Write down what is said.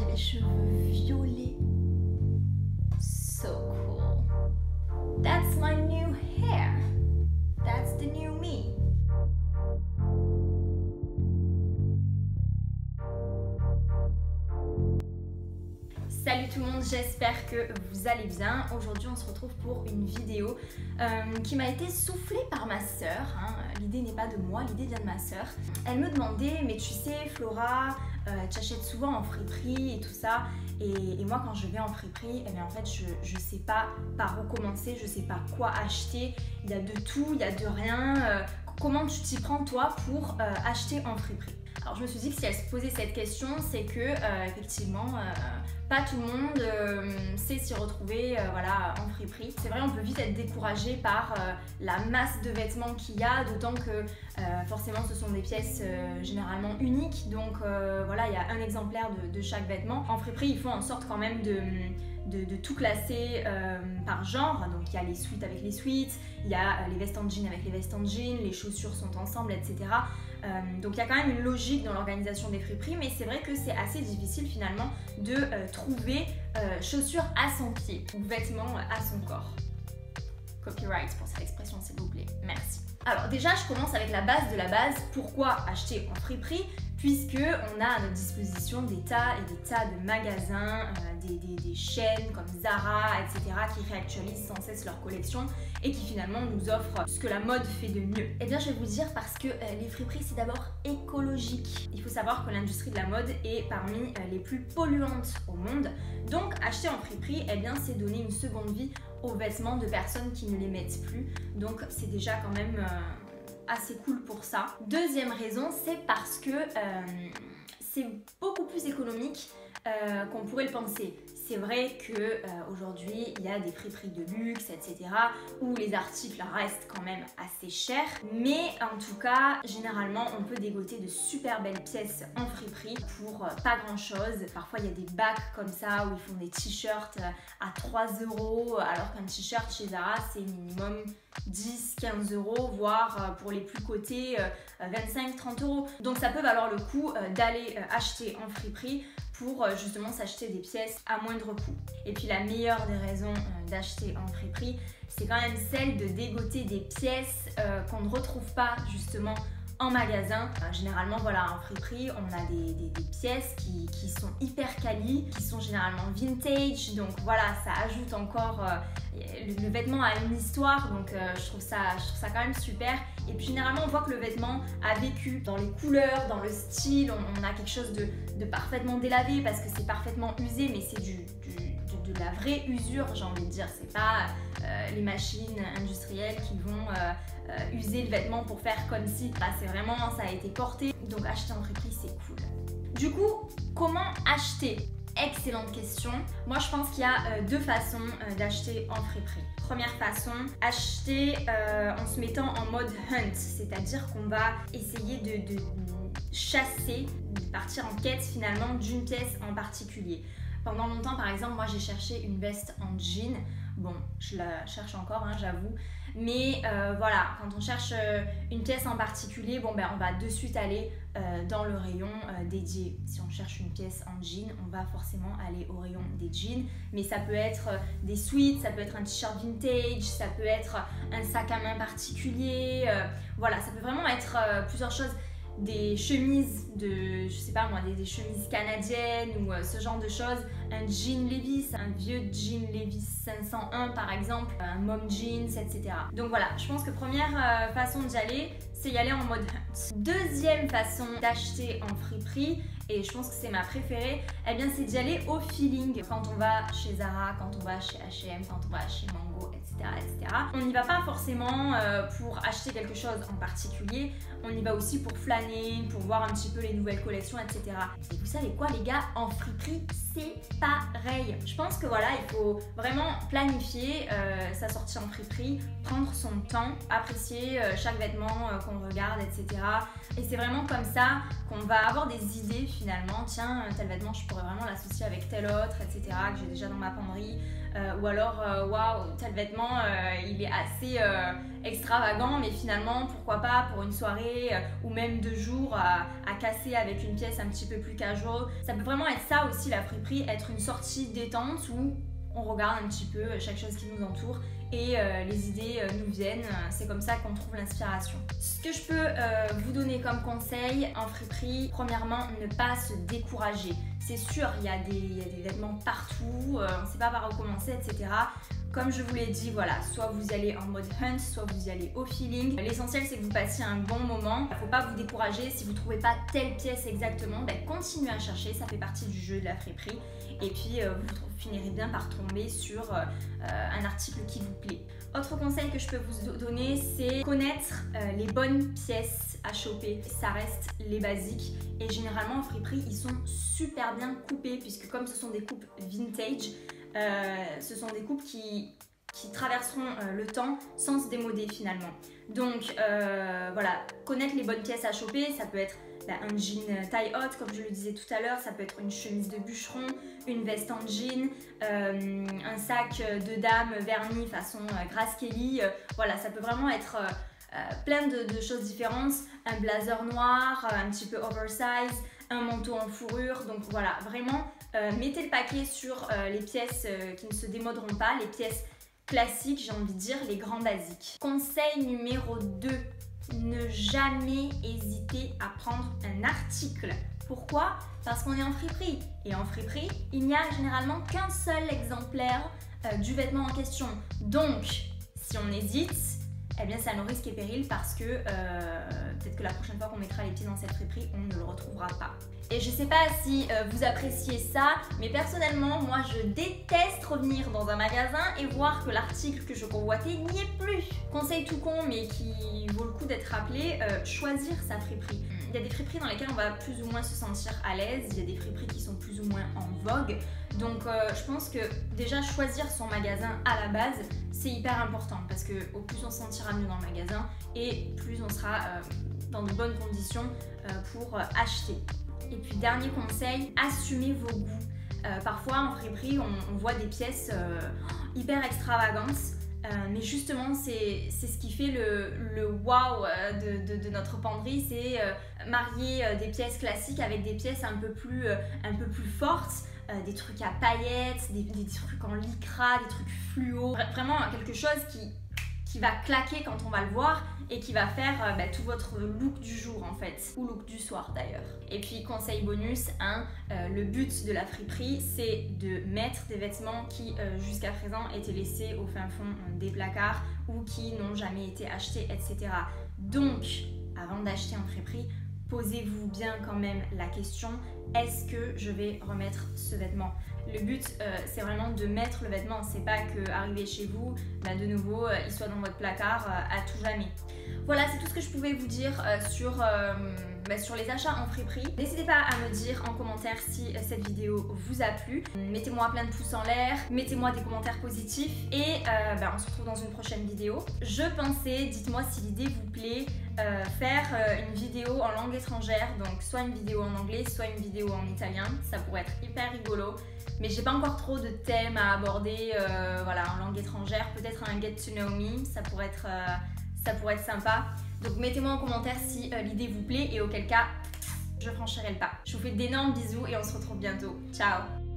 les cheveux violets. So cool. That's my new hair. That's the new me. Salut tout le monde, j'espère que vous allez bien. Aujourd'hui on se retrouve pour une vidéo qui m'a été soufflée par ma sœur. L'idée n'est pas de moi, l'idée vient de ma sœur. Elle me demandait, mais tu sais Flora, tu achètes souvent en friperie et tout ça. Et moi quand je vais en friperie, eh bien, en fait je sais pas par où commencer, je sais pas quoi acheter. Il y a de tout, il y a de rien. Comment tu t'y prends toi pour acheter en friperie? Alors je me suis dit que si elle se posait cette question, c'est que effectivement pas tout le monde sait s'y retrouver voilà, en friperie. C'est vrai, on peut vite être découragé par la masse de vêtements qu'il y a, d'autant que forcément ce sont des pièces généralement uniques, donc voilà, il y a un exemplaire de chaque vêtement. En friperie, ils font en sorte quand même de tout classer par genre. Donc il y a les suites avec les suites, il y a les vestes en jean avec les vestes en jean, les chaussures sont ensemble, etc. Donc il y a quand même une logique dans l'organisation des friperies, mais c'est vrai que c'est assez difficile finalement de trouver chaussures à son pied ou vêtements à son corps. Copyright pour cette expression s'il vous plaît, merci. Alors déjà je commence avec la base de la base. Pourquoi acheter en friperie? Puisque on a à notre disposition des tas et des tas de magasins, des chaînes comme Zara, etc. qui réactualisent sans cesse leur collection et qui finalement nous offrent ce que la mode fait de mieux. Eh bien je vais vous dire parce que les friperies c'est d'abord écologique. Il faut savoir que l'industrie de la mode est parmi les plus polluantes au monde. Donc acheter en friperie, eh bien c'est donner une seconde vie aux vêtements de personnes qui ne les mettent plus. Donc c'est déjà quand même assez cool pour ça. Deuxième raison, c'est parce que c'est beaucoup plus économique qu'on pourrait le penser. C'est vrai qu'aujourd'hui, il y a des friperies de luxe, etc. où les articles restent quand même assez chers. Mais en tout cas, généralement, on peut dégoter de super belles pièces en friperie pour pas grand chose. Parfois, il y a des bacs comme ça où ils font des t-shirts à 3 €, alors qu'un t-shirt chez Zara, c'est minimum 10-15 €, voire pour les plus cotés 25-30 €. Donc ça peut valoir le coup d'aller acheter en friperie pour justement s'acheter des pièces à moindre coût. Et puis la meilleure des raisons d'acheter en friperie, c'est quand même celle de dégoter des pièces qu'on ne retrouve pas justement en magasin. Généralement voilà, en friperie on a des pièces qui sont hyper quali, qui sont généralement vintage, donc voilà, ça ajoute encore le vêtement a une histoire, donc je trouve ça quand même super. Et puis généralement on voit que le vêtement a vécu dans les couleurs, dans le style, on a quelque chose de parfaitement délavé parce que c'est parfaitement usé, mais c'est de la vraie usure, j'ai envie de dire. C'est pas les machines industrielles qui vont user le vêtement pour faire comme si. C'est vraiment, ça a été porté. Donc acheter en friperie, c'est cool. Du coup, comment acheter? Excellente question. Moi, je pense qu'il y a deux façons d'acheter en friperie. Première façon, acheter en se mettant en mode hunt, c'est-à-dire qu'on va essayer de chasser, de partir en quête finalement d'une pièce en particulier. Pendant longtemps, par exemple, moi j'ai cherché une veste en jean. Bon, je la cherche encore, j'avoue. Mais voilà, quand on cherche une pièce en particulier, bon, on va de suite aller dans le rayon dédié. Si on cherche une pièce en jean, on va forcément aller au rayon des jeans. Mais ça peut être des sweats, ça peut être un t-shirt vintage, ça peut être un sac à main particulier. Voilà, ça peut vraiment être plusieurs choses. Des chemises je sais pas moi, des chemises canadiennes ou ce genre de choses, un jean Levi's, un vieux jean Levi's 501 par exemple, un mom jeans, etc. Donc voilà, je pense que première façon d'y aller, c'est y aller en mode hunt. Deuxième façon d'acheter en friperie, et je pense que c'est ma préférée, eh bien c'est d'y aller au feeling. Quand on va chez Zara, quand on va chez H&M, quand on va chez Mango, etc. On n'y va pas forcément pour acheter quelque chose en particulier, on y va aussi pour flâner, pour voir un petit peu les nouvelles collections, etc. Et vous savez quoi les gars, en friperie, c'est pareil. Je pense que voilà, il faut vraiment planifier sa sortie en friperie, prendre son temps, apprécier chaque vêtement qu'on regarde, etc. Et c'est vraiment comme ça qu'on va avoir des idées finalement. Tiens, tel vêtement, je pourrais vraiment l'associer avec tel autre, etc. que j'ai déjà dans ma penderie. Ou alors, waouh, tel vêtement, souvent il est assez extravagant, mais finalement pourquoi pas pour une soirée ou même 2 jours à casser avec une pièce un petit peu plus casual. Ça peut vraiment être ça aussi la friperie, être une sortie détente où on regarde un petit peu chaque chose qui nous entoure et les idées nous viennent. C'est comme ça qu'on trouve l'inspiration. Ce que je peux vous donner comme conseil en friperie, premièrement, ne pas se décourager. C'est sûr, il y a des vêtements partout, on ne sait pas par où commencer, etc. Comme je vous l'ai dit, voilà, soit vous y allez en mode hunt, soit vous y allez au feeling. L'essentiel, c'est que vous passiez un bon moment. Il ne faut pas vous décourager. Si vous ne trouvez pas telle pièce exactement, continuez à chercher. Ça fait partie du jeu de la friperie. Et puis, vous finirez bien par tomber sur un article qui vous plaît. Autre conseil que je peux vous donner, c'est connaître les bonnes pièces à choper. Ça reste les basiques. Et généralement, en friperie, ils sont super bien coupés, puisque comme ce sont des coupes vintage, ce sont des coupes qui traverseront le temps sans se démoder finalement. Donc voilà, connaître les bonnes pièces à choper, ça peut être un jean taille haute comme je le disais tout à l'heure, ça peut être une chemise de bûcheron, une veste en jean, un sac de dame verni façon Grace Kelly, voilà, ça peut vraiment être plein de choses différentes, un blazer noir, un petit peu oversize, un manteau en fourrure, donc voilà, vraiment mettez le paquet sur les pièces qui ne se démoderont pas, les pièces classiques, j'ai envie de dire, les grands basiques. Conseil numéro 2, ne jamais hésiter à prendre un article. Pourquoi? Parce qu'on est en friperie. Et en friperie, il n'y a généralement qu'un seul exemplaire du vêtement en question. Donc, si on hésite, eh bien c'est à nos risques et périls parce que peut-être que la prochaine fois qu'on mettra les pieds dans cette friperie, on ne le retrouvera pas. Et je sais pas si vous appréciez ça, mais personnellement, moi je déteste revenir dans un magasin et voir que l'article que je convoitais n'y est plus. Conseil tout con, mais qui vaut le coup d'être rappelé, choisir sa friperie. Il y a des friperies dans lesquelles on va plus ou moins se sentir à l'aise, il y a des friperies qui sont plus ou moins en vogue. Donc je pense que déjà choisir son magasin à la base, c'est hyper important parce que au plus on se sentira mieux dans le magasin et plus on sera dans de bonnes conditions pour acheter. Et puis dernier conseil, assumez vos goûts. Parfois en friperie, on voit des pièces hyper extravagantes, mais justement c'est ce qui fait le wow de notre penderie, c'est marier des pièces classiques avec des pièces un peu plus fortes. Des trucs à paillettes, des trucs en lycra, des trucs fluo. Vraiment quelque chose qui va claquer quand on va le voir et qui va faire tout votre look du jour en fait, ou look du soir d'ailleurs. Et puis conseil bonus, le but de la friperie, c'est de mettre des vêtements qui jusqu'à présent étaient laissés au fin fond des placards ou qui n'ont jamais été achetés, etc. Donc, avant d'acheter en friperie, posez-vous bien quand même la question, est-ce que je vais remettre ce vêtement? Le but, c'est vraiment de mettre le vêtement, c'est pas qu'arriver chez vous, de nouveau, il soit dans votre placard à tout jamais. Voilà, c'est tout ce que je pouvais vous dire sur les achats en friperie. N'hésitez pas à me dire en commentaire si cette vidéo vous a plu. Mettez-moi plein de pouces en l'air, mettez-moi des commentaires positifs et on se retrouve dans une prochaine vidéo. Je pensais, dites-moi si l'idée vous plaît, faire une vidéo en langue étrangère, donc soit une vidéo en anglais, soit une vidéo en italien. Ça pourrait être hyper rigolo. Mais j'ai pas encore trop de thèmes à aborder en langue étrangère. Peut-être un get to know me, ça pourrait être sympa. Donc mettez-moi en commentaire si l'idée vous plaît et auquel cas je franchirai le pas. Je vous fais d'énormes bisous et on se retrouve bientôt. Ciao!